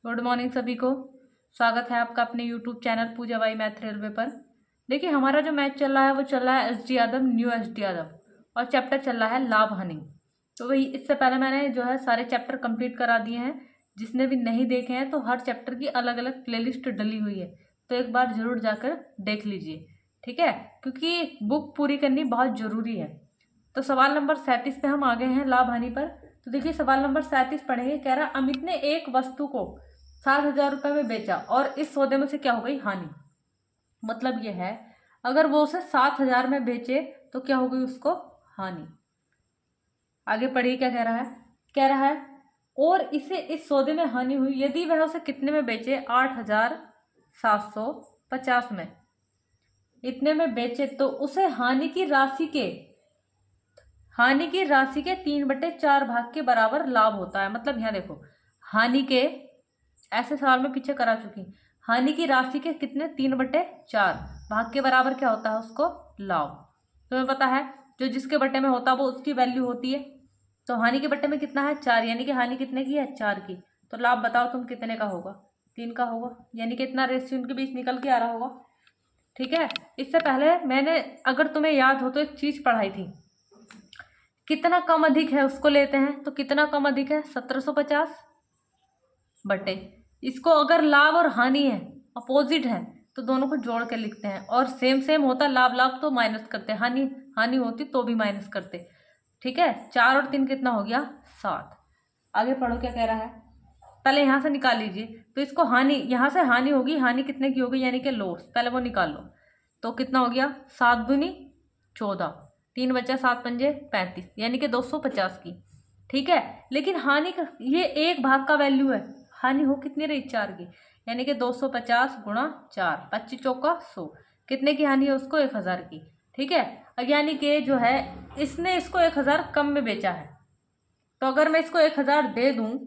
Good morning सभी को। स्वागत है आपका अपने YouTube channel Pooja by math railway पर। देखिए हमारा जो मैथ चल रहा है वो चल रहा है S D Yadav, new S D Yadav, और चैप्टर चल रहा है लाभ हानि। तो वही इससे पहले मैंने जो है सारे चैप्टर कंप्लीट करा दिए हैं। जिसने भी नहीं देखे हैं तो हर चैप्टर की अलग अलग प्लेलिस्ट डली हुई है, तो एक बार जरूर जाकर देख लीजिए, ठीक है, क्योंकि बुक पूरी करनी बहुत ज़रूरी है। तो सवाल नंबर 37 पे हम आ गए हैं लाभ हानि पर। तो देखिए सवाल नंबर 37 पढ़ेंगे। कह रहा अमित ने एक वस्तु को 7,000 रुपये में बेचा और इस सौदे में से क्या हो गई हानि। मतलब यह है अगर वो उसे 7,000 में बेचे तो क्या हो गई उसको हानि। आगे पढ़िए क्या कह रहा है। कह रहा है और इसे इस सौदे में हानि हुई यदि वह उसे कितने में बेचे, 8,750 में, इतने में बेचे तो उसे हानि की राशि के 3/4 भाग के बराबर लाभ होता है। मतलब यहाँ देखो हानि के, ऐसे सवाल में पीछे करा चुकी, हानि की राशि के कितने 3/4 भाग के बराबर क्या होता है उसको लाभ। तुम्हें पता है जो जिसके बटे में होता है वो उसकी वैल्यू होती है। तो हानि के बटे में कितना है 4, यानी कि हानि कितने की है 4 की। तो लाभ बताओ तुम कितने का होगा, 3 का होगा, यानी कि इतना रेशियो उनके बीच निकल के आ रहा होगा। ठीक है, इससे पहले मैंने अगर तुम्हें याद हो तो एक चीज पढ़ाई थी, कितना कम अधिक है उसको लेते हैं। तो कितना कम अधिक है 1750 बटे, इसको अगर लाभ और हानि है अपोजिट है तो दोनों को जोड़ के लिखते हैं, और सेम सेम होता लाभ लाभ तो माइनस करते, हानि हानि होती तो भी माइनस करते। ठीक है, 4 और 3 कितना हो गया 7। आगे पढ़ो क्या कह रहा है। पहले यहाँ से निकाल लीजिए। तो इसको हानि, यहाँ से हानि होगी, हानि कितने की होगी यानी कि लॉस, पहले वो निकाल लो। तो कितना हो गया 7 दूनी 14, 3 बचा 7 पंजे 35, यानी कि 250 की। ठीक है, लेकिन हानि का ये एक भाग का वैल्यू है, हानि हो कितनी रही 4 की, यानी कि 250 गुणा 4, 25 चौका 100, कितने की हानि है उसको 1,000 की। ठीक है, यानी कि जो है इसने इसको 1,000 कम में बेचा है, तो अगर मैं इसको 1,000 दे दूं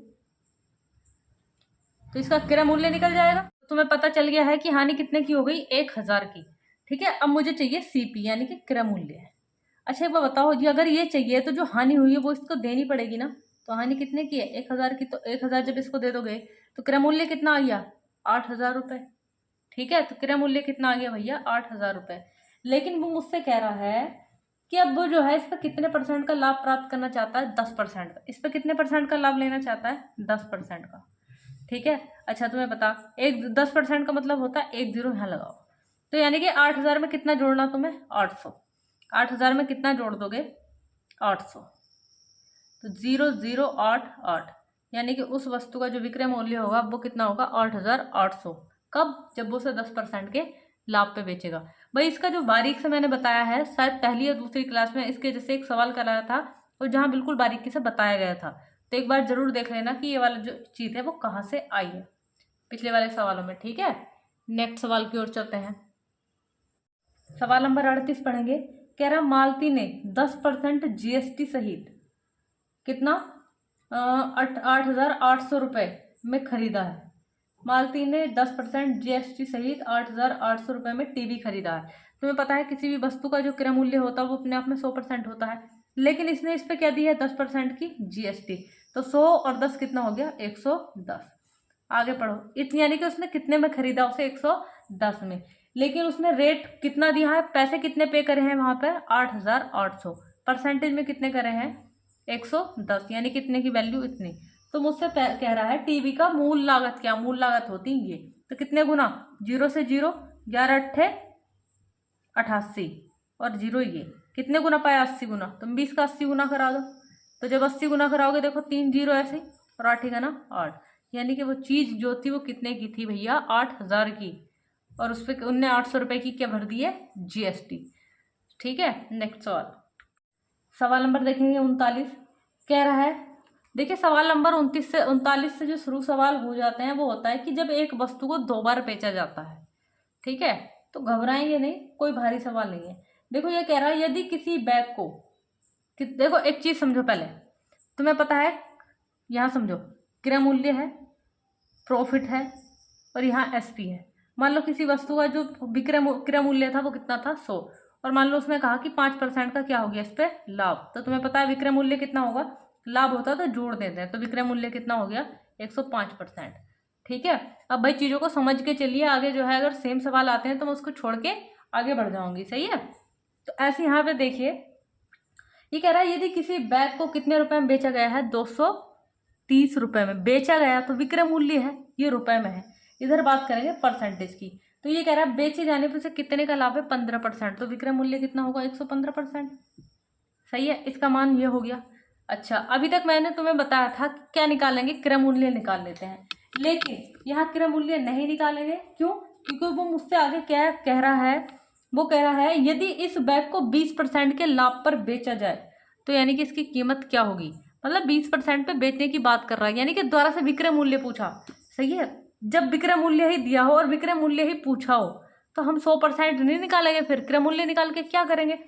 तो इसका क्रय मूल्य निकल जाएगा। तो तुम्हें पता चल गया है कि हानि कितने की हो गई 1,000 की। ठीक है, अब मुझे चाहिए सीपी यानी कि क्रय मूल्य है। अच्छा एक बार बताओ जी, अगर ये चाहिए तो जो हानि हुई है वो इसको देनी पड़ेगी ना। तो हानि कितने की है 1,000 की, तो 1,000 जब इसको दे दोगे तो क्रय मूल्य कितना आ गया 8,000 रुपये। ठीक है, तो क्रय मूल्य कितना आ गया भैया 8,000 रुपये। लेकिन वो मुझसे कह रहा है कि अब वो जो है इस पर कितने परसेंट का लाभ प्राप्त करना चाहता है 10% का। इस पर कितने परसेंट का लाभ लेना चाहता है 10% का। ठीक है, अच्छा तुम्हें बता एक 10% का मतलब होता है 1 0 यहाँ लगाओ। तो यानी कि 8,000 में कितना जोड़ना तुम्हें 800, 8,000 में कितना जोड़ दोगे 800, तो 0,088, यानी कि उस वस्तु का जो विक्रय मूल्य होगा वो कितना होगा 8,800। कब, जब वो उसे 10% के लाभ पे बेचेगा। भाई इसका जो बारीक से मैंने बताया है, शायद पहली या दूसरी क्लास में इसके जैसे एक सवाल कराया था और जहाँ बिल्कुल बारीकी से बताया गया था। तो एक बार जरूर देख लेना कि ये वाला जो चीज है वो कहाँ से आई है पिछले वाले सवालों में। ठीक है, नेक्स्ट सवाल की ओर चलते हैं। सवाल नंबर 38 पढ़ेंगे। कह रहा मालती ने 10% जीएसटी सहित कितना 8,800 रुपये में खरीदा है। मालती ने 10% जीएसटी सहित 8,800 रुपये में टीवी खरीदा है। तुम्हें पता है किसी भी वस्तु का जो क्रय मूल्य होता है वो अपने आप में 100% होता है, लेकिन इसने इस पे क्या दी है 10% की जीएसटी। तो 100 और 10 कितना हो गया 110। आगे पढ़ो, इतनी यानी कि उसने कितने में खरीदा उसे 110 में, लेकिन उसने रेट कितना दिया है, पैसे कितने पे करे हैं वहां पर 8,800, परसेंटेज में कितने करे हैं 110, यानी कितने की वैल्यू इतनी। तो मुझसे कह रहा है टीवी का मूल लागत क्या, मूल लागत होती है ये, तो कितने गुना 0 से 0, 11 अट्ठे 88 और 0 ये कितने गुना पाया 80 गुना, तुम 20 का 80 गुना करा दो। तो जब 80 गुना कराओगे देखो 3 0 ऐसे और 8 का ना 8, यानी कि वो चीज जो थी वो कितने की थी भैया 8,000 की, और उस पर उनने 800 रुपये की क्या भर दी है जीएसटी। ठीक है, नेक्स्ट सवाल। सवाल नंबर देखेंगे 39। कह रहा है देखिए सवाल नंबर 29 से 39 से जो शुरू सवाल हो जाते हैं वो होता है कि जब एक वस्तु को 2 बार बेचा जाता है। ठीक है, तो घबराएंगे नहीं, कोई भारी सवाल नहीं है। देखो ये कह रहा है यदि किसी बैग को देखो एक चीज समझो पहले, तुम्हें पता है यहाँ समझो क्रय मूल्य है, प्रॉफिट है, और यहाँ एसपी है। मान लो किसी वस्तु का जो क्रय मूल्य था वो कितना था 100, और मान लो उसने कहा कि 5% का क्या हो गया इस पे लाभ। तो तुम्हें पता है विक्रय मूल्य कितना होगा, लाभ होता है तो जोड़ देते हैं, तो विक्रय मूल्य कितना हो गया 105%। ठीक है, अब भाई चीज़ों को समझ के चलिए, आगे जो है अगर सेम सवाल आते हैं तो मैं उसको छोड़ के आगे बढ़ जाऊंगी। सही है, तो ऐसे यहाँ पे देखिए ये कह रहा है यदि किसी बैग को कितने रुपए में बेचा गया है, 230 रुपए में बेचा गया, तो विक्रय मूल्य है ये रुपए में है। इधर बात करेंगे परसेंटेज की, तो ये कह रहा है बेचे जाने पर से कितने का लाभ है, 15%, तो विक्रय मूल्य कितना होगा, 115%। सही है, इसका मान ये हो गया। अच्छा, अभी तक मैंने तुम्हें बताया था कि क्या निकालेंगे, क्रय मूल्य निकाल लेते हैं, लेकिन यहाँ क्रय मूल्य नहीं निकालेंगे। क्यों? क्योंकि वो मुझसे आगे क्या कह रहा है, वो कह रहा है यदि इस बैग को 20% के लाभ पर बेचा जाए, तो यानी कि इसकी कीमत क्या होगी, मतलब 20% पे बेचने की बात कर रहा है, यानी कि दोबारा से विक्रय मूल्य पूछा। सही है, जब विक्रय मूल्य ही दिया हो और विक्रय मूल्य ही पूछा हो तो हम 100% नहीं निकालेंगे, फिर क्रय मूल्य निकाल के क्या करेंगे।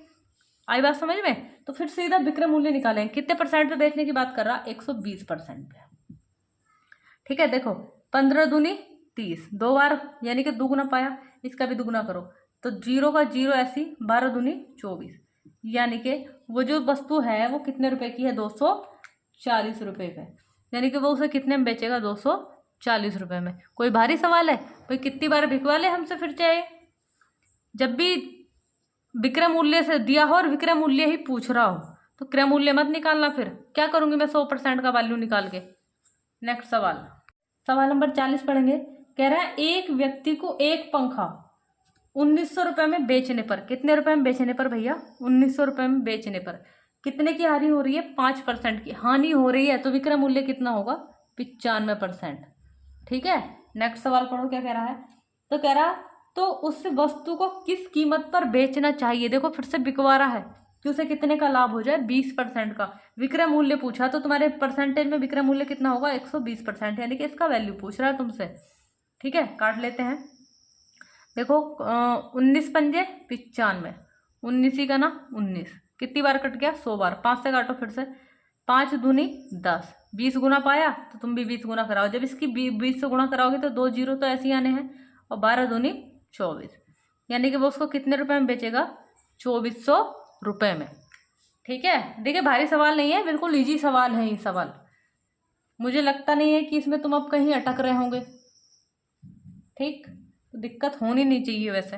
आई बात समझ में? तो फिर सीधा विक्रय मूल्य निकालेंगे। कितने परसेंट पे बेचने की बात कर रहा, 120% पे। ठीक है, देखो 15 दूनी 30, 2 बार यानी कि दुगुना पाया, इसका भी दुगुना करो तो 0 का 0 ऐसी, 12 दूनी 24, यानी कि वो जो वस्तु है वो कितने रुपए की है, 240 रुपये पे, यानी कि वो उसे कितने में बेचेगा, 240 रुपये में। कोई भारी सवाल है भाई, कितनी बार बिकवा ले हमसे फिर चाहे। जब भी विक्रय मूल्य से दिया हो और विक्रय मूल्य ही पूछ रहा हो तो क्रय मूल्य मत निकालना, फिर क्या करूंगी मैं 100% का वैल्यू निकाल के। नेक्स्ट सवाल, सवाल नंबर 40 पढ़ेंगे। कह रहा है एक व्यक्ति को एक पंखा 1900 रुपये में बेचने पर, कितने रुपए में बेचने पर भैया, 1900 रुपये में बेचने पर कितने की हानि हो रही है, 5% की हानि हो रही है, तो विक्रय मूल्य कितना होगा, 95%। ठीक है, नेक्स्ट सवाल पढ़ो क्या कह रहा है। तो कह रहा तो उस वस्तु को किस कीमत पर बेचना चाहिए, देखो फिर से बिकवा रहा है कि उसे कितने का लाभ हो जाए, 20% का। विक्रय मूल्य पूछा तो तुम्हारे परसेंटेज में विक्रय मूल्य कितना होगा, 120%, यानी कि इसका वैल्यू पूछ रहा है तुमसे। ठीक है, काट लेते हैं। देखो 19 पंजे 95, 19 ही का ना 19, कितनी बार कट गया, 100 बार। 5 से काटो फिर से, 5 दूनी 10, 20 गुना पाया तो तुम भी 20 गुना कराओ। जब इसकी 20 से गुणा कराओगे तो 2 जीरो तो ऐसे ही आने हैं, और 12 दूनी 24, यानी कि वो उसको कितने रुपए में बेचेगा, 2400 रुपये में। ठीक है, देखिए भारी सवाल नहीं है, बिल्कुल इजी सवाल है ये सवाल। मुझे लगता नहीं है कि इसमें तुम अब कहीं अटक रहे होंगे। ठीक, तो दिक्कत होनी नहीं चाहिए। वैसे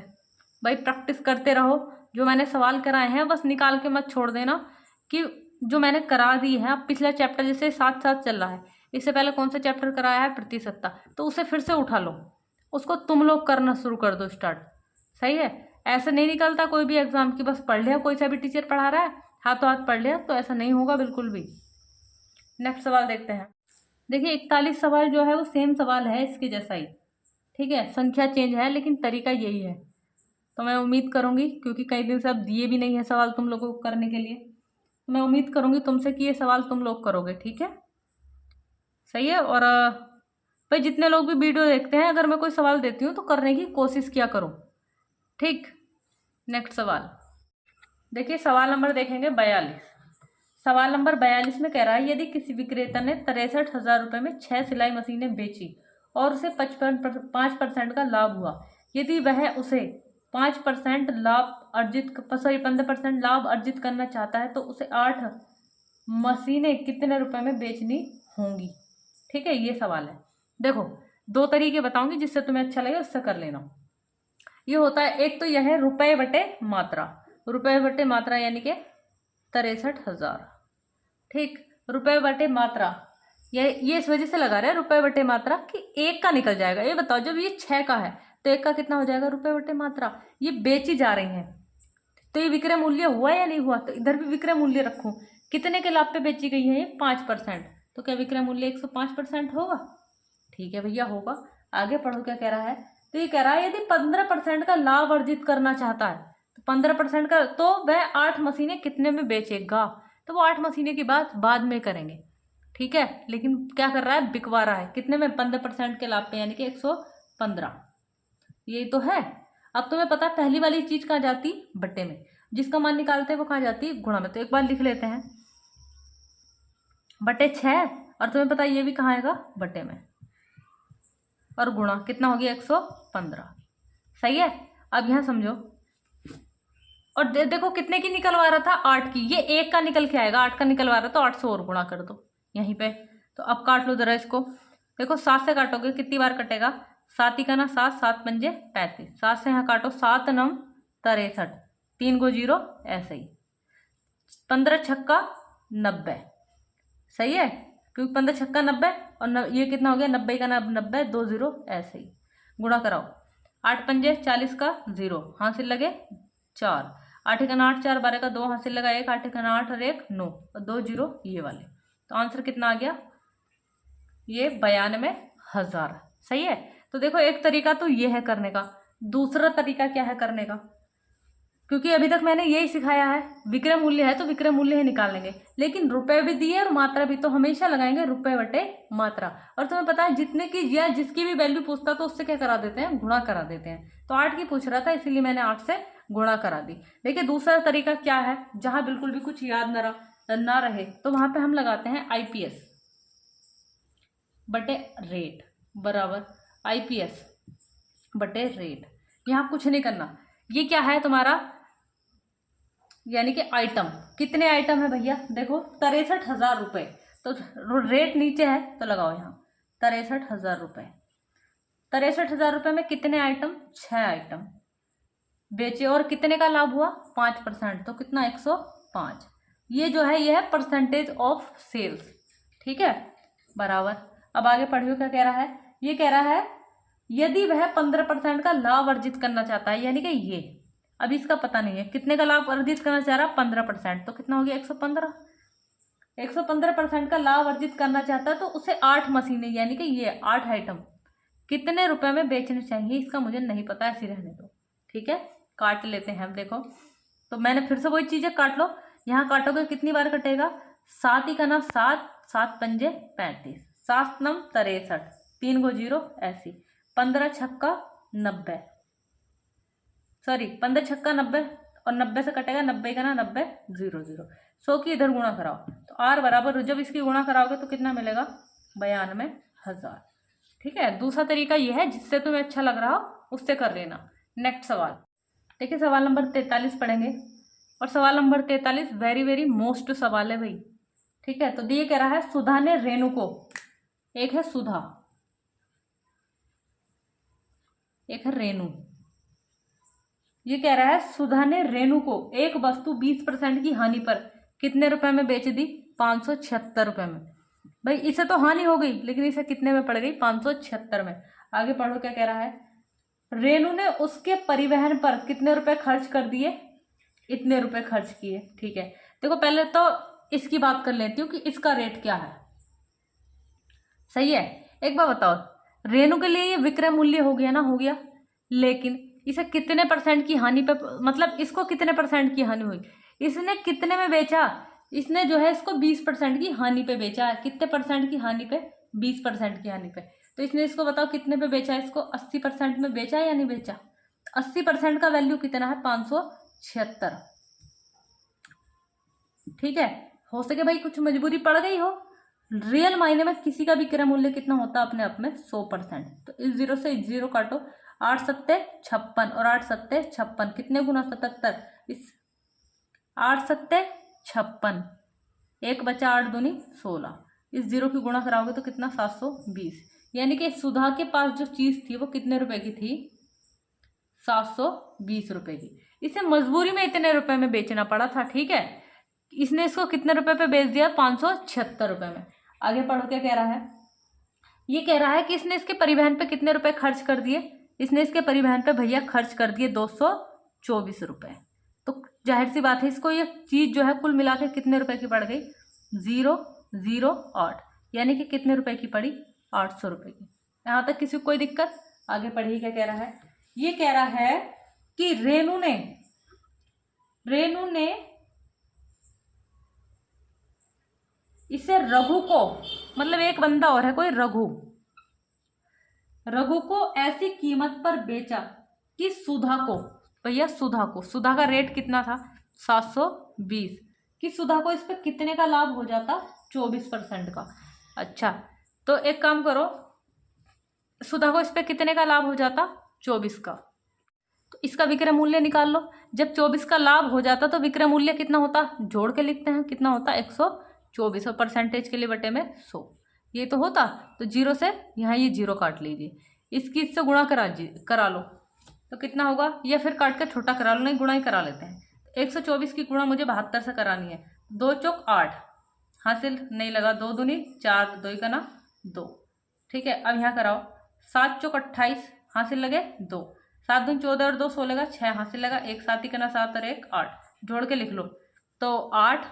भाई प्रैक्टिस करते रहो, जो मैंने सवाल कराए हैं बस निकाल के मत छोड़ देना कि जो मैंने करा दी है। अब पिछला चैप्टर जैसे साथ साथ चल रहा है, इससे पहले कौन सा चैप्टर कराया है, प्रतिशतता, तो उसे फिर से उठा लो, उसको तुम लोग करना शुरू कर दो स्टार्ट। सही है, ऐसे नहीं निकलता कोई भी एग्जाम की बस पढ़ लिया, कोई सा भी टीचर पढ़ा रहा है हाथों हाथ पढ़ लिया, तो ऐसा नहीं होगा बिल्कुल भी। नेक्स्ट सवाल देखते हैं। देखिए 41 सवाल जो है वो सेम सवाल है इसके जैसा ही। ठीक है, संख्या चेंज है लेकिन तरीका यही है। तो मैं उम्मीद करूंगी, क्योंकि कई दिन से अब दिए भी नहीं है सवाल तुम लोगों को करने के लिए, तो मैं उम्मीद करूंगी तुमसे कि ये सवाल तुम लोग करोगे। ठीक है, सही है। और भाई जितने लोग भी वीडियो देखते हैं, अगर मैं कोई सवाल देती हूँ तो करने की कोशिश किया करो। ठीक, नेक्स्ट सवाल देखिए, सवाल नंबर देखेंगे 42। सवाल नंबर 42 में कह रहा है यदि किसी विक्रेता ने 63,000 रुपये में 6 सिलाई मशीनें बेची और उसे 5% का लाभ हुआ, यदि वह उसे 5% लाभ अर्जित 15% लाभ अर्जित करना चाहता है तो उसे 8 मशीनें कितने रुपए में बेचनी होंगी। ठीक है, ये सवाल है। देखो 2 तरीके बताऊंगी, जिससे तुम्हें अच्छा लगे उससे कर लेना। ये होता है, एक तो यह है रुपए बटे मात्रा, रुपए बटे मात्रा यानी कि 63,000। ठीक, रुपए बटे मात्रा, ये इस वजह से लगा रहे हैं रुपए बटे मात्रा कि एक का निकल जाएगा। ये बताओ जब ये 6 का है तो एक का कितना हो जाएगा, रुपए बटे मात्रा। ये बेची जा रही हैं तो ये विक्रय मूल्य हुआ या नहीं हुआ, तो इधर भी विक्रय मूल्य रखूं। कितने के लाभ पे बेची गई है ये, 5%, तो क्या विक्रय मूल्य 105% होगा। ठीक है भैया, होगा। आगे पढ़ो क्या कह रहा है। तो ये कह रहा है यदि 15% का लाभ अर्जित करना चाहता है तो 15% का, तो वह 8 मशीनें कितने में बेचेगा, तो वो 8 मशीनें की बात बाद में करेंगे। ठीक है, लेकिन क्या कर रहा है, बिकवा रहा है कितने में, 15% के लाभ पे, यानी कि 115। यही तो है। अब तुम्हें पता है पहली वाली चीज कहाँ जाती, बट्टे में, जिसका मान निकालते हैं वो कहाँ जाती, गुणा में। तो एक बार लिख लेते हैं बटे 6, और तुम्हें पता है ये भी कहाँ आएगा, बट्टे में, और गुणा कितना हो गया, 115। सही है, अब यहाँ समझो। और देखो कितने की निकलवा रहा था, 8 की, ये 1 का निकल के आएगा, 8 का निकलवा रहा तो 8 से और गुणा कर दो यहीं पे। तो अब काट लो जरा इसको, देखो 7 से काटोगे कितनी बार कटेगा, 7 ही का ना 7, 7 पंजे 35, 7 से यहाँ काटो 7 9 63, 3 को 0 ऐसे ही, 15 छक्का 90, सही है, क्योंकि 15 छक्का 90 और ये कितना हो गया 90 का 90, 2 0 ऐसे ही गुणा कराओ, 8 पंजे 40 का 0, हासिल लगे 4, 8 का 8, 4 12 का 2, हासिल लगा 1, 8 का 8 और 1 9 और 2 0 ये वाले, तो आंसर कितना आ गया, ये 92,000, सही है। तो देखो एक तरीका तो ये है करने का, दूसरा तरीका क्या है करने का, क्योंकि अभी तक मैंने यही सिखाया है, विक्रय मूल्य है तो विक्रय मूल्य ही निकालेंगे, लेकिन रुपए भी दिए और मात्रा भी, तो हमेशा लगाएंगे रुपए बटे मात्रा। और तुम्हें पता है जितने की या जिसकी भी वैल्यू पूछता तो उससे क्या करा देते हैं, गुणा करा देते हैं। तो 8 की पूछ रहा था इसीलिए मैंने 8 से गुणा करा दी। देखिए दूसरा तरीका क्या है, जहां बिल्कुल भी कुछ याद ना रहे तो वहां पे हम लगाते हैं आईपीएस बटे रेट बराबर आईपीएस बटे रेट। यहाँ कुछ नहीं करना, ये क्या है तुम्हारा, यानी कि आइटम, कितने आइटम है भैया, देखो 63,000 रुपये, तो रेट नीचे है तो लगाओ यहाँ 63,000 रुपये। 63,000 रुपये में कितने आइटम, 6 आइटम बेचे और कितने का लाभ हुआ 5%, तो कितना 105। ये जो है ये है परसेंटेज ऑफ सेल्स, ठीक है बराबर। अब आगे पढ़ियो क्या कह रहा है, ये कह रहा है यदि वह 15% का लाभ अर्जित करना चाहता है, यानी कि ये अभी इसका पता नहीं है कितने का लाभ अर्जित करना चाह रहा, 15%, तो कितना हो गया 115। 115% का लाभ अर्जित करना चाहता है तो उसे 8 मशीनें यानी कि ये 8 आइटम कितने रुपए में बेचने चाहिए, इसका मुझे नहीं पता, ऐसे रहने दो, ठीक है काट लेते हैं हम। देखो तो मैंने फिर से वही चीजें काट लो, यहाँ काटोगे कितनी बार कटेगा, 7 ही का ना 7, 7 पंजे 35, 7 9 63, 3 को 0 ऐसी, 15 छक्का 90, सॉरी 15 छक्का 90 और 90 से कटेगा 90 का ना 90 0 0, 100 की इधर गुणा कराओ तो आर बराबर, जब इसकी गुणा कराओगे तो कितना मिलेगा 92,000, ठीक है। दूसरा तरीका ये है, जिससे तुम्हें अच्छा लग रहा हो उससे कर लेना। नेक्स्ट सवाल देखिए, सवाल नंबर 43 पढ़ेंगे, और सवाल नंबर 43 वेरी वेरी मोस्ट सवाल है भाई, ठीक है। तो ये कह रहा है सुधा ने रेणु को, एक है सुधा एक है रेणु, ये कह रहा है सुधा ने रेणु को एक वस्तु 20% की हानि पर कितने रुपए में बेच दी, 576 रुपए में। भाई इसे तो हानि हो गई, लेकिन इसे कितने में पड़ गई, 576 में। आगे पढ़ो क्या कह रहा है, रेणु ने उसके परिवहन पर कितने रुपए खर्च कर दिए, इतने रुपए खर्च किए, ठीक है। देखो पहले तो इसकी बात कर लेती हूँ कि इसका रेट क्या है, सही है। एक बार बताओ, रेणु के लिए ये विक्रय मूल्य हो गया ना, हो गया, लेकिन इसे कितने परसेंट की हानि पे, मतलब इसको कितने परसेंट की हानि हुई, इसने कितने में बेचा, इसने जो है इसको 20% की हानि पे बेचा है। कितने परसेंट की हानि पे, 20% की हानि पे। तो इसने इसको बताओ कितने पे बेचा है, इसको 80% में बेचा या नहीं बेचा। 80% का वैल्यू कितना है, 576, ठीक है। हो सके भाई कुछ मजबूरी पड़ गई हो, रियल मायने में किसी का भी क्रय मूल्य कितना होता है अपने आप में 100%। तो इस 0 से इस 0 काटो, 8 सत्ते 56 और 8 सत्ते 56, कितने गुना 77, इस 8 सत्ते 56, 1 बचा 8 दूनी 16, इस 0 की गुणा कराओगे तो कितना 720, यानी कि सुधा के पास जो चीज थी वो कितने रुपए की थी, 720 रुपए की। इसे मजबूरी में इतने रुपए में बेचना पड़ा था, ठीक है। इसने इसको कितने रुपए पे बेच दिया, 576 रुपए में। आगे पढ़ो क्या कह रहा है, ये कह रहा है कि इसने इसके परिवहन पे कितने रुपए खर्च कर दिए, इसने इसके परिवहन पे भैया खर्च कर दिए 224 रुपए। तो जाहिर सी बात है इसको ये चीज जो है कुल मिला के कितने रुपए की पड़ गई, 008, यानी कि कितने रुपए की पड़ी, 800 रुपए की। यहां तक किसी को कोई दिक्कत। आगे पढ़िए क्या कह रहा है, ये कह रहा है कि रेणु ने इसे रघु को, मतलब एक बंदा और है कोई, रघु को ऐसी कीमत पर बेचा कि सुधा को, भैया सुधा का रेट कितना था 720, कि सुधा को इस पे कितने का लाभ हो जाता, 24% का। अच्छा तो एक काम करो, सुधा को इस पे कितने का लाभ हो जाता, 24 का। तो इसका विक्रय मूल्य निकाल लो। जब 24 का लाभ हो जाता तो विक्रय मूल्य कितना होता, जोड़ के लिखते हैं, कितना होता 124, और परसेंटेज के लिए बटे में 100। ये तो होता, तो जीरो से यहाँ ये जीरो काट लीजिए, इसकी इससे गुणा करा लो तो कितना होगा, या फिर काट कर छोटा करा लो, नहीं गुणा ही करा लेते हैं। 124 की गुणा मुझे 72 से करानी है। 2 चौक 8, हासिल नहीं लगा, 2 दूनी 4, 2 का ना 2। ठीक है, अब यहाँ कराओ, 7 चौक 28, हासिल लगे 2, 7 दूनी 14 और 2 16 लगा 6, हासिल लगा 1, 7 ही का ना 7 और 1 8, जोड़ के लिख लो तो 8,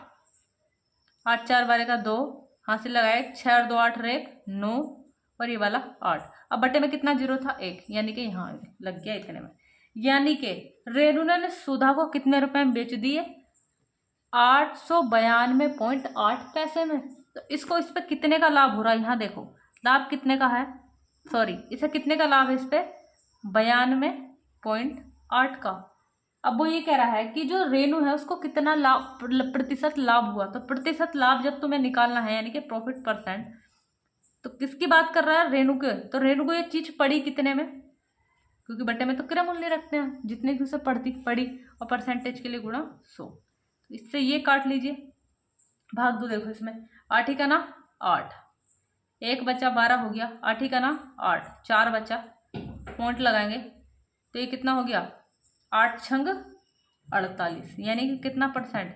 8 4 12 का 2, हासिल लगाए 6 और 2 8 और 1 9, और ये वाला 8। अब बटे में कितना जीरो था, 1, यानी कि यहाँ लग गया इतने में। यानी कि रेणु ने सुधा को कितने रुपए में बेच दिए, 892.8 पैसे में। तो इसको इस पे कितने का लाभ हो रहा है, यहाँ देखो लाभ कितने का है, सॉरी इसे कितने का लाभ है, इस पे 92.8 का। अब वो ये कह रहा है कि जो रेणु है उसको कितना लाभ प्रतिशत लाभ हुआ, तो प्रतिशत लाभ जब तुम्हें निकालना है यानी कि प्रॉफिट परसेंट, तो किसकी बात कर रहा है, रेणु के। तो रेणु को ये चीज पड़ी कितने में, क्योंकि बटे में तो क्रय मूल्य रखते हैं, जितने की उसे पड़ी और परसेंटेज के लिए गुणा 100। इससे ये काट लीजिए, भाग दो, देखो इसमें 8 ही का ना 8, 1 बचा 12 हो गया, 8 ही का ना 8, 4 बचा, पॉइंट लगाएंगे तो ये कितना हो गया, 8 छंग 48, यानी कि कितना परसेंट,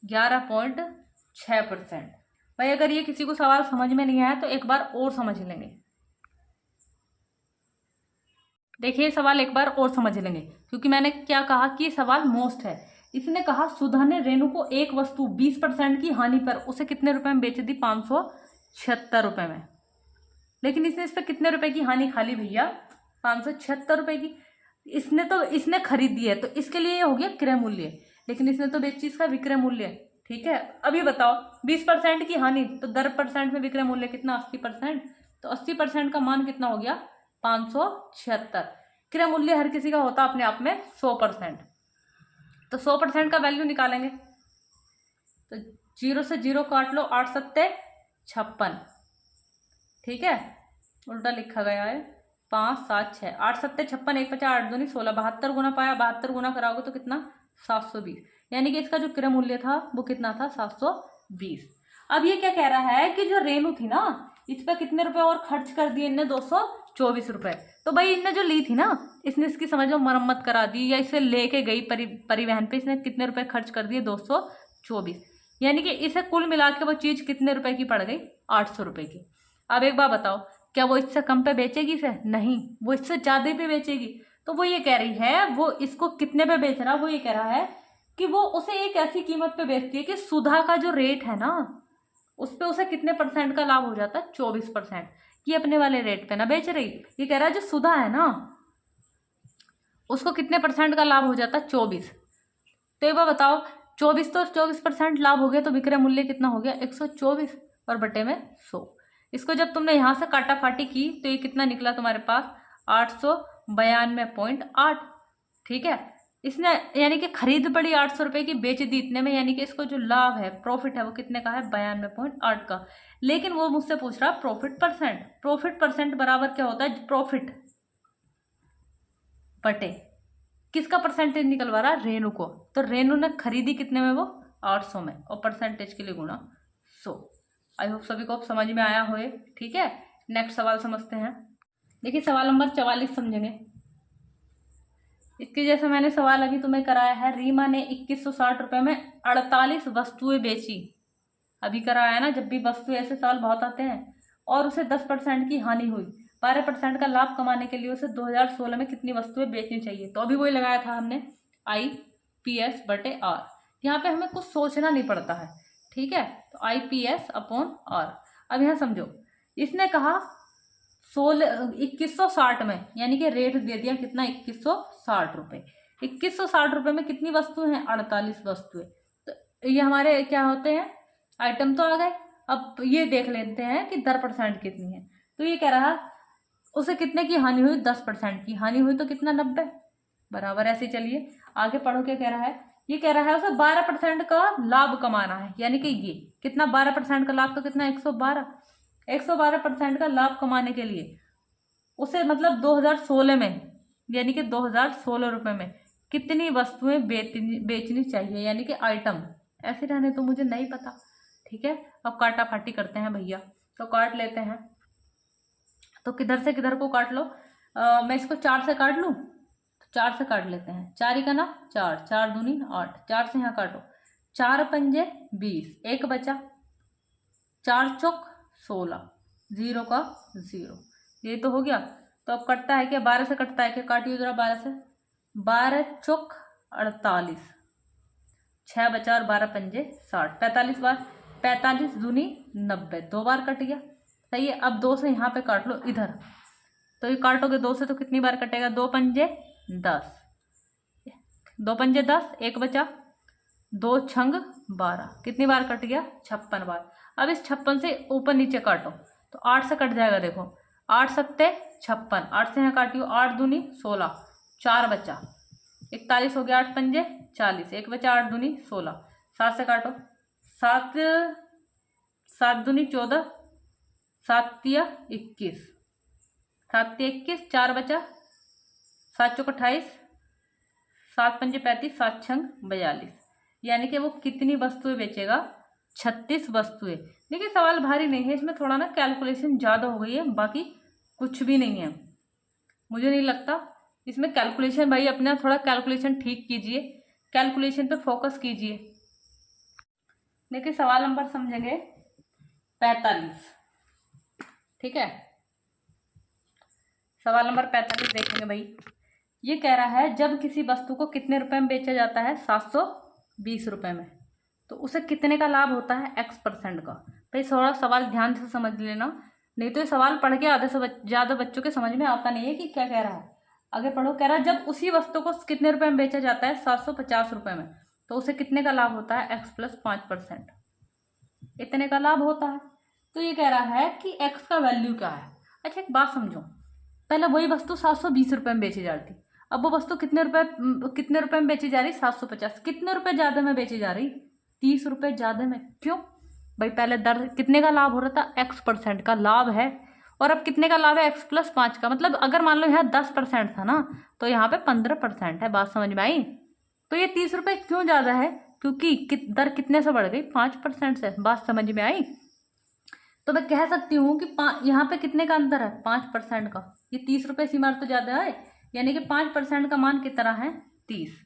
11.6%। भाई अगर ये किसी को सवाल समझ में नहीं आया तो एक बार और समझ लेंगे। देखिए सवाल एक बार और समझ लेंगे, क्योंकि मैंने क्या कहा कि ये सवाल मोस्ट है। इसने कहा सुधा ने रेणु को एक वस्तु 20% की हानि पर उसे कितने रुपए में बेच दी, 576 रुपए में। लेकिन इसने इस पर कितने रुपए की हानि खा ली भैया, 576 रुपए की। इसने खरीदी है तो इसके लिए ये हो गया क्रय मूल्य, लेकिन इसने तो बेची इसका विक्रय मूल्य। ठीक है, अभी बताओ 20% की हानि, तो 10% में विक्रय मूल्य कितना, 80%, तो 80% का मान कितना हो गया, 576। क्रय मूल्य हर किसी का होता अपने आप में 100%, तो 100% का वैल्यू निकालेंगे तो 0 से 0 काट लो, 8 सत्ते 56। ठीक है, उल्टा लिखा गया है, 5 7 6, 8 सत्ते 56, 1 50, 8 दूनी 16, 72 गुना पाया, 72 गुना कराओगे तो कितना, 720, यानी कि इसका जो क्रय मूल्य था वो कितना था, 720। अब ये क्या कह रहा है कि जो रेणु थी ना, इस पर कितने रुपए और खर्च कर दिए इनने, 224 रुपए। तो भाई इनने जो ली थी ना, इसने इसकी समझो मरम्मत करा दी या इसे लेके गई परिवहन पे, इसने कितने रुपए खर्च कर दिए, 224, यानी कि इसे कुल मिला के वो चीज कितने रुपए की पड़ गई, 800 रुपए की। अब एक बार बताओ, क्या वो इससे कम पे बेचेगी इसे, नहीं, वो इससे ज्यादा पे बेचेगी। तो वो ये कह रही है, वो इसको कितने पे बेच रहा, वो ये कह रहा है कि वो उसे एक ऐसी कीमत पे बेचती है कि सुधा का जो रेट है ना, उस पे उसे कितने परसेंट का लाभ हो जाता है, 24%। ये अपने वाले रेट पे ना बेच रही, ये कह रहा है जो सुधा है ना उसको कितने परसेंट का लाभ हो जाता है, 24। तो एक बार बताओ, 24 तो 24% लाभ हो गया, तो विक्रय मूल्य कितना हो गया, 124 और बटे में 100। इसको जब तुमने यहाँ से काटाफाटी की तो ये कितना निकला तुम्हारे पास, 892.8। ठीक है, इसने यानी कि खरीद पड़ी 800 रुपए की, बेच दी इतने में, यानी कि इसको जो लाभ है, प्रॉफिट है, वो कितने का है, 92.8 का। लेकिन वो मुझसे पूछ रहा प्रॉफिट परसेंट। प्रॉफिट परसेंट बराबर क्या होता है, प्रॉफिट बटे किसका परसेंटेज निकलवा रहा, रेणु को। तो रेणु ने खरीदी कितने में, वो 800 में, और परसेंटेज के लिए गुणा 100। आई होप सभी को अब समझ में आया होए। ठीक है, नेक्स्ट सवाल समझते हैं। देखिए सवाल नंबर 44 समझेंगे। इसके जैसे मैंने सवाल अभी तुम्हें कराया है, रीमा ने 2160 रुपए में 48 वस्तुएं बेची। अभी कराया है ना, जब भी वस्तु ऐसे सवाल बहुत आते हैं। और उसे 10% की हानि हुई, 12% का लाभ कमाने के लिए उसे 2016 में कितनी वस्तुएं बेचनी चाहिए। तो अभी वही लगाया था हमने, IPS बटे R। यहाँ पे हमें कुछ सोचना नहीं पड़ता है। ठीक है, तो IPS अपॉन R। अब यहाँ समझो, इसने कहा 2160 में, यानी कि रेट दे दिया कितना, 2160 रुपए। 2160 रुपए में कितनी वस्तु हैं, 48 वस्तुएं। तो ये हमारे क्या होते हैं, आइटम तो आ गए। अब ये देख लेते हैं कि 10% कितनी है। तो ये कह रहा उसे कितने की हानि हुई, 10% की हानि हुई, तो कितना, 90 बराबर। ऐसे चलिए आगे पढ़ो, क्या कह रहा है, ये कह रहा है उसे 12% का लाभ कमाना है, यानी कि ये कितना, 12% का लाभ, तो कितना, 112। 112% का लाभ कमाने के लिए उसे मतलब 2016 में, यानी कि 2016 रुपए में कितनी वस्तुएं बेचनी चाहिए, यानी कि आइटम। ऐसे रहने तो मुझे नहीं पता। ठीक है, अब काटाफाटी करते हैं भैया। तो काट लेते हैं। तो किधर से किधर को काट लो, मैं इसको 4 से काट लूँ, तो 4 से काट लेते हैं। 4 का ना 4, 4 दूनी 8, 4 से यहाँ काटो, 4 पंजे 20, एक बचा, 4 चौक 16, 0 का 0, ये तो हो गया। तो अब कटता है क्या, 12 से कटता है क्या, काटिए जरा 12 से, 12 चौक 48, 6 बचा और 12 पंजे 60, 45 बार, 45 दूनी 90, 2 बार कट गया। सही है। अब 2 से यहाँ पे काट लो इधर, तो ये काटोगे 2 से तो कितनी बार कटेगा, 2 पंजे 10, 2 पंजे 10, एक बचा, 2 छंग 12, कितनी बार कट गया, 56 बार। अब इस 56 से ऊपर नीचे काटो तो 8 से कट जाएगा, देखो 8 सत्ते 56, 8 से यहाँ काटियो, 8 दूनी 16, 4 बचा, 41 हो गया, 8 पंजे 40, एक बचा, 8 दूनी 16, 7 से काटो, 7 7 दूनी 14, 7 तिया 21, 7 तिया 21, 4 बचा, 7 चौक 28, 7 पंजे 35, 7 छंग 42, यानी कि वो कितनी वस्तुएं बेचेगा, 36 वस्तुएं। देखिए सवाल भारी नहीं है, इसमें थोड़ा ना कैलकुलेशन ज़्यादा हो गई है, बाकी कुछ भी नहीं है। मुझे नहीं लगता इसमें कैलकुलेशन, भाई अपना थोड़ा कैलकुलेशन ठीक कीजिए, कैलकुलेशन पे फोकस कीजिए। देखिए सवाल नंबर समझेंगे 45, ठीक है। सवाल नंबर 45 देखेंगे भाई। ये कह रहा है जब किसी वस्तु को कितने रुपए में बेचा जाता है, 720 रुपए में, तो उसे कितने का लाभ होता है, X% का। भाई थोड़ा सवाल ध्यान से समझ लेना, नहीं तो ये सवाल पढ़ के आधे से ज़्यादा बच्चों के समझ में आता नहीं है कि क्या कह रहा है। आगे पढ़ो, कह रहा है जब उसी वस्तु को कितने रुपए में बेचा जाता है, 750 रुपए में, तो उसे कितने का लाभ होता है, X + 5%, इतने का लाभ होता है। तो ये कह रहा है कि X का वैल्यू क्या है। अच्छा एक बात समझो, पहले वही वस्तु 720 रुपए में बेची जाती, अब वो वस्तु कितने रुपए में बेची जा रही, 750, कितने रुपए ज्यादा में बेची जा रही, 30 रुपए ज्यादा में। क्यों भाई, पहले दर कितने का लाभ हो रहा था, X% का लाभ है, और अब कितने का लाभ है, X + 5 का। मतलब अगर मान लो यहाँ 10% था ना, तो यहाँ पे 15% है। बात समझ में आई। तो ये 30 रुपए क्यों ज्यादा है, क्योंकि दर कितने से बढ़ गई, 5% से। बात समझ में आई। तो मैं कह सकती हूँ कि यहाँ पे कितने का अंतर है, 5% का। ये 30 रुपए सीमा तो ज्यादा है, यानी कि 5% का मान कितना है, 30।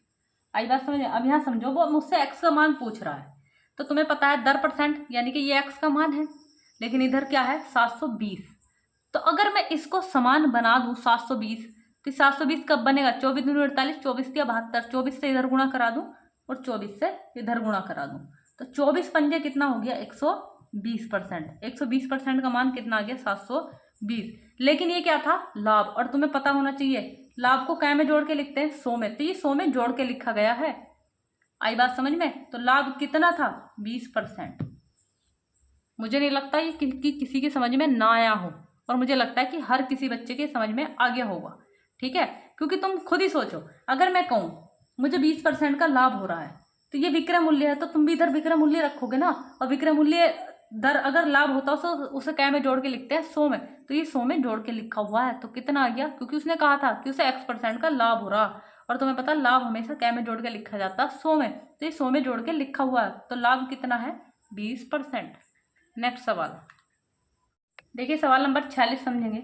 आई बात समझ। अब यहाँ समझो, वो मुझसे x का मान पूछ रहा है, तो तुम्हें पता है दर %, यानी कि ये x का मान है, लेकिन इधर क्या है, 720। तो अगर मैं इसको समान बना दूं 720, तो 720 कब बनेगा, 24 दूनी 48, 24 या 72, 24 से इधर गुणा करा दूं और 24 से इधर गुणा करा दूं, तो 24 पंजे कितना हो गया, 120%। 120% का मान कितना आ गया, 720। लेकिन ये क्या था, लाभ। और तुम्हें पता होना चाहिए लाभ को क्या में जोड़ के लिखते हैं, 100 में, तो ये 100 में जोड़ के लिखा गया है। आई बात समझ में। तो लाभ कितना था, 20%। मुझे नहीं लगता ये किसी की समझ में ना आया हो, और मुझे लगता है कि हर किसी बच्चे के समझ में आ गया होगा, ठीक है। क्योंकि तुम खुद ही सोचो, अगर मैं कहूँ मुझे 20% का लाभ हो रहा है, तो ये विक्रय मूल्य है, तो तुम भी इधर विक्रय मूल्य रखोगे ना, और विक्रय मूल्य दर अगर लाभ होता है उसे क्या में जोड़ के लिखते हैं, 100 में, तो ये 100 में जोड़ के लिखा हुआ है, तो कितना आ गया, क्योंकि उसने कहा था कि उसे X% का लाभ हो रहा, और तुम्हें पता लाभ हमेशा क्या में जोड़ के लिखा जाता है, 100 में, तो ये 100 में जोड़ के लिखा हुआ है, तो लाभ कितना है, 20%। नेक्स्ट सवाल देखिए, सवाल नंबर 46 समझेंगे।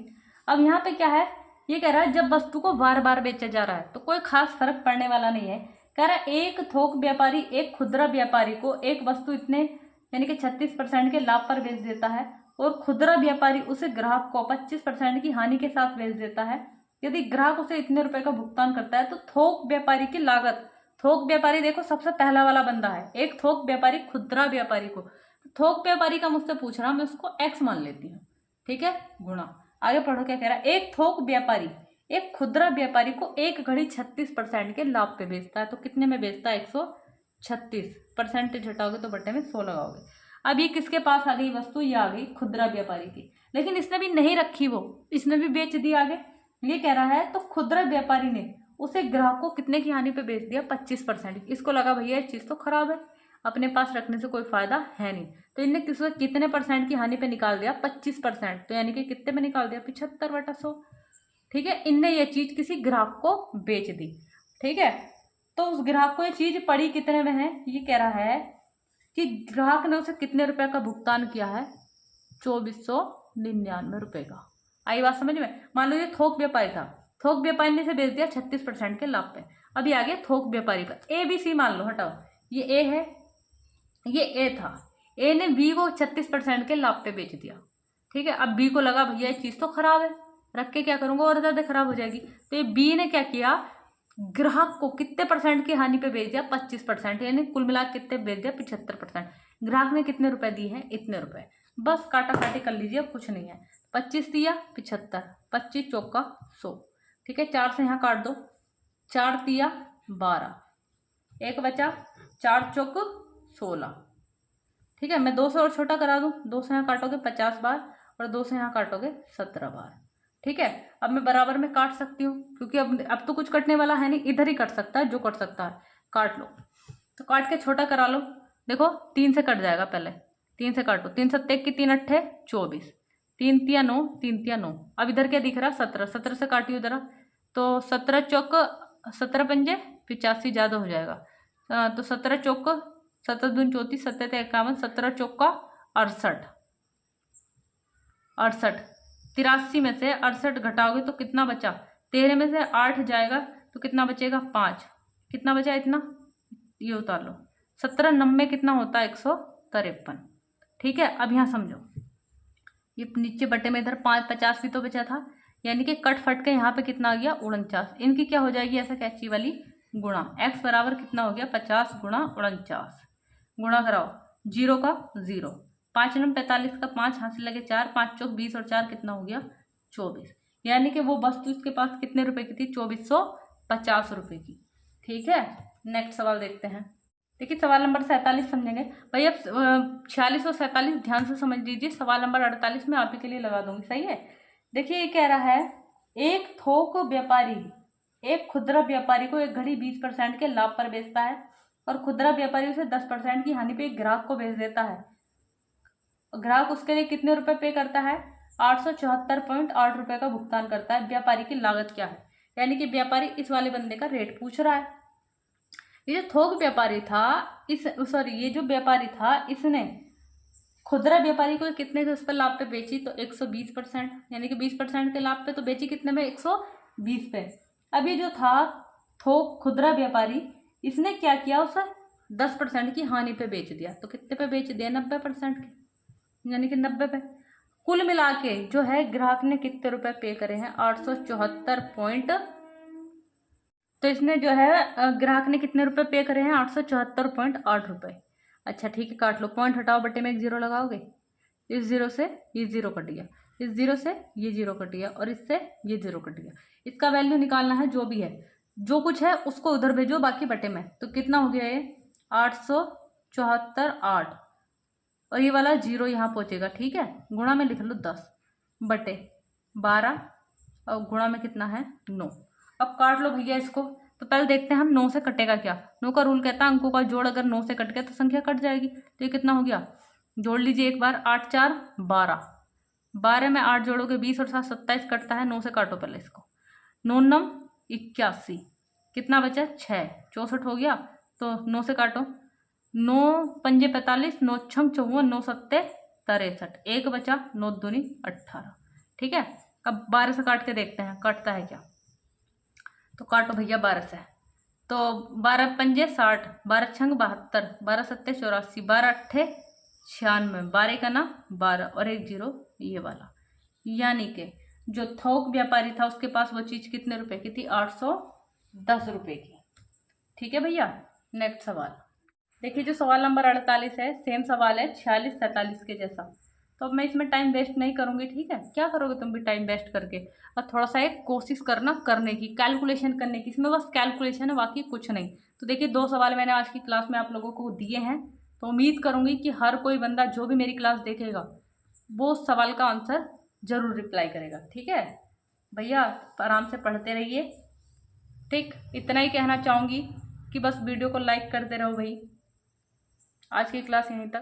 अब यहाँ पे क्या है, ये कह रहा है जब वस्तु को बार बार बेचा जा रहा है तो कोई खास फर्क पड़ने वाला नहीं है। कह रहा है एक थोक व्यापारी एक खुदरा व्यापारी को एक वस्तु इतने यानी कि 36% के लाभ पर बेच देता है, और खुदरा व्यापारी उसे ग्राहक को 25% की हानि के साथ बेच देता है। यदि ग्राहक उसे इतने रुपए का भुगतान करता है तो थोक व्यापारी की लागत, थोक व्यापारी देखो सबसे पहला वाला बंदा है, एक थोक व्यापारी खुदरा व्यापारी को, थोक व्यापारी का मुझसे पूछ रहा, मैं उसको x मान लेती हूँ, ठीक है, गुणा। आगे पढ़ो क्या कह रहा है, एक थोक व्यापारी एक खुदरा व्यापारी को एक घड़ी 36% के लाभ पे बेचता है, तो कितने में बेचता है, 136। परसेंटेज हटाओगे तो बट्टे में 100 लगाओगे। अब ये किसके पास आ गई वस्तु, ये आ गई खुदरा व्यापारी की, लेकिन इसने भी नहीं रखी, वो इसने भी बेच दी आगे। ये कह रहा है तो खुदरा व्यापारी ने उसे ग्राहक को कितने की हानि पे बेच दिया, 25%। इसको लगा भैया ये चीज तो खराब है, अपने पास रखने से कोई फायदा है नहीं, तो इनने कितने % की हानि पे निकाल दिया, 25%। तो यानी कि कितने में निकाल दिया, 75/100, ठीक है। इनने ये चीज किसी ग्राहक को बेच दी, ठीक है। तो उस ग्राहक को ये चीज पड़ी कितने में है, ये कह रहा है कि ग्राहक ने उसे कितने रुपए का भुगतान किया है, 2499 रुपये का। आई बात समझ में। मान लो ये थोक व्यापारी था, थोक व्यापारी ने इसे बेच दिया 36% के लाभ पे। अभी आगे थोक व्यापारी का ए बी सी मान लो, हटाओ, ये ए है, ये ए था, ए ने बी को 36% के लाभ पे बेच दिया, ठीक है। अब बी को लगा भैया ये चीज तो खराब है, रख के क्या करूंगा, और ज्यादा खराब हो जाएगी। तो ये बी ने क्या किया, ग्राहक को कितने परसेंट की हानि पे बेच दिया, 25%, यानी कुल मिला कितने बेच दिया, 75%। ग्राहक ने कितने रुपए दिए हैं, इतने रुपए। बस काटा काटी कर लीजिए, अब कुछ नहीं है। 25 दिया 75, 25 चौका 100, ठीक है। 4 से यहाँ काट दो, 4 दिया 12, एक बचा, 4 चौक 16, ठीक है। मैं 2 से और छोटा करा दूं, 2 से यहाँ काटोगे 50 बार और 2 से यहाँ काटोगे 17 बार, ठीक है। अब मैं बराबर में काट सकती हूँ, क्योंकि अब तो कुछ कटने वाला है नहीं, इधर ही कट सकता है, जो कट सकता है काट लो। तो काट के छोटा करा लो, देखो 3 से कट जाएगा, पहले 3 से काटो, 3 सत्ते की 3 अट्ठे 24, 3 तिया 9, 3 तिया 9। अब इधर क्या दिख रहा, 17, 17 से काटियो जरा, तो 17 चौक 17 पंजे 85 ज्यादा हो जाएगा, तो 17 चौक 17 दून 34, 17 51, 17 चौका 68, 68, 83 में से 68 घटाओगे तो कितना बचा, 13 में से 8 जाएगा तो कितना बचेगा, 5, कितना बचा इतना, ये उतार लो, 17 90 कितना होता है, 153, ठीक है। अब यहाँ समझो, ये नीचे बटे में इधर 50 भी तो बचा था, यानी कि कट फट के यहाँ पे कितना आ गया, 49, इनकी क्या हो जाएगी ऐसा कैची वाली गुणा, x बराबर कितना हो गया, 50 गुणा 49, गुणा कराओ, 0 का 0, 5 9 45 का 5, हाथ से लगे 4, 5 चौक 20 और 4 कितना हो गया, 24, यानी कि वो वस्तु इसके पास कितने रुपए की थी, 2450 रुपए की, ठीक है। नेक्स्ट सवाल देखते हैं। देखिए सवाल नंबर 47 समझेंगे भाई। अब 46 और 47 ध्यान से समझ लीजिए, सवाल नंबर 48 में आप ही के लिए लगा दूंगी, सही है। देखिए ये कह रहा है, एक थोक व्यापारी एक खुदरा व्यापारी को एक घड़ी 20% के लाभ पर बेचता है और खुदरा व्यापारी उसे 10% की हानि पे एक ग्राहक को बेच देता है। ग्राहक उसके लिए कितने रुपए पे करता है, 874.8 रुपए का भुगतान करता है। व्यापारी की लागत क्या है, यानी कि व्यापारी इस वाले बंदे का रेट पूछ रहा है। ये जो थोक व्यापारी था, ये जो व्यापारी था, इसने खुदरा व्यापारी को कितने के उस पर लाभ पे बेची, तो 120%, यानी कि 20% के लाभ पे तो बेची कितने में, 120 पे। अभी जो था थोक खुदरा व्यापारी, इसने क्या किया, उसे 10% की हानि पे बेच दिया, तो कितने पे बेच दिया, 90% के, यानी कि 90 पे। कुल मिला के जो है ग्राहक ने कितने रुपए पे करे हैं, 874 तो इसने जो है ग्राहक ने कितने रुपए पे करे हैं, 874.8 रुपए। अच्छा ठीक है, काट लो, पॉइंट हटाओ, बटे में एक 0 लगाओगे, इस 0 से ये 0 कट गया, इस 0 से ये 0 कट गया और इससे ये 0 कट गया। इसका वैल्यू निकालना है, जो भी है, जो कुछ है उसको उधर भेजो, बाकी बटे में। तो कितना हो गया ये, 874.8 और ये वाला 0 यहाँ पहुंचेगा, ठीक है। गुणा में लिख लो 10 बटे 12 और गुणा में कितना है, 9। अब काट लो भैया इसको। तो पहले देखते हैं हम 9 से कटेगा क्या। 9 का रूल कहता है अंकों का जोड़ अगर 9 से कट गया तो संख्या कट जाएगी। तो ये कितना हो गया, जोड़ लीजिए एक बार, 8 4 12, 12 में 8 जोड़ोगे 20 और 7 27 कटता है। 9 से काटो पहले इसको, 9 9 81, कितना बचा 6, 64 हो गया। तो 9 से काटो, 9 पंजे 45, 9 छम 54, 9 सत्ते 63, एक बचा, 9 दूनी 18, ठीक है। अब 12 से काट के देखते हैं कटता है क्या। तो काटो भैया 12 से, तो 12 पंजे 60, 12 छंग 72, 12 सत्ते 84, 12 अट्ठे 96, 12 का ना 12 और एक 0 ये वाला, यानी कि जो थोक व्यापारी था उसके पास वो चीज कितने रुपए की थी, 810 रुपए की, ठीक है भैया। नेक्स्ट सवाल देखिए, जो सवाल नंबर 48 है सेम सवाल है 46 47 के जैसा। तो अब मैं इसमें टाइम वेस्ट नहीं करूंगी, ठीक है। क्या करोगे तुम भी टाइम वेस्ट करके, और थोड़ा सा एक कोशिश करना करने की, कैलकुलेशन करने की, इसमें बस कैलकुलेशन है, बाकी कुछ नहीं। तो देखिए 2 सवाल मैंने आज की क्लास में आप लोगों को दिए हैं, तो उम्मीद करूंगी कि हर कोई बंदा जो भी मेरी क्लास देखेगा वो उस सवाल का आंसर जरूर रिप्लाई करेगा, ठीक है भैया। आराम से पढ़ते रहिए, ठीक। इतना ही कहना चाहूँगी कि बस वीडियो को लाइक करते रहो भाई। आज की क्लास यहीं तक।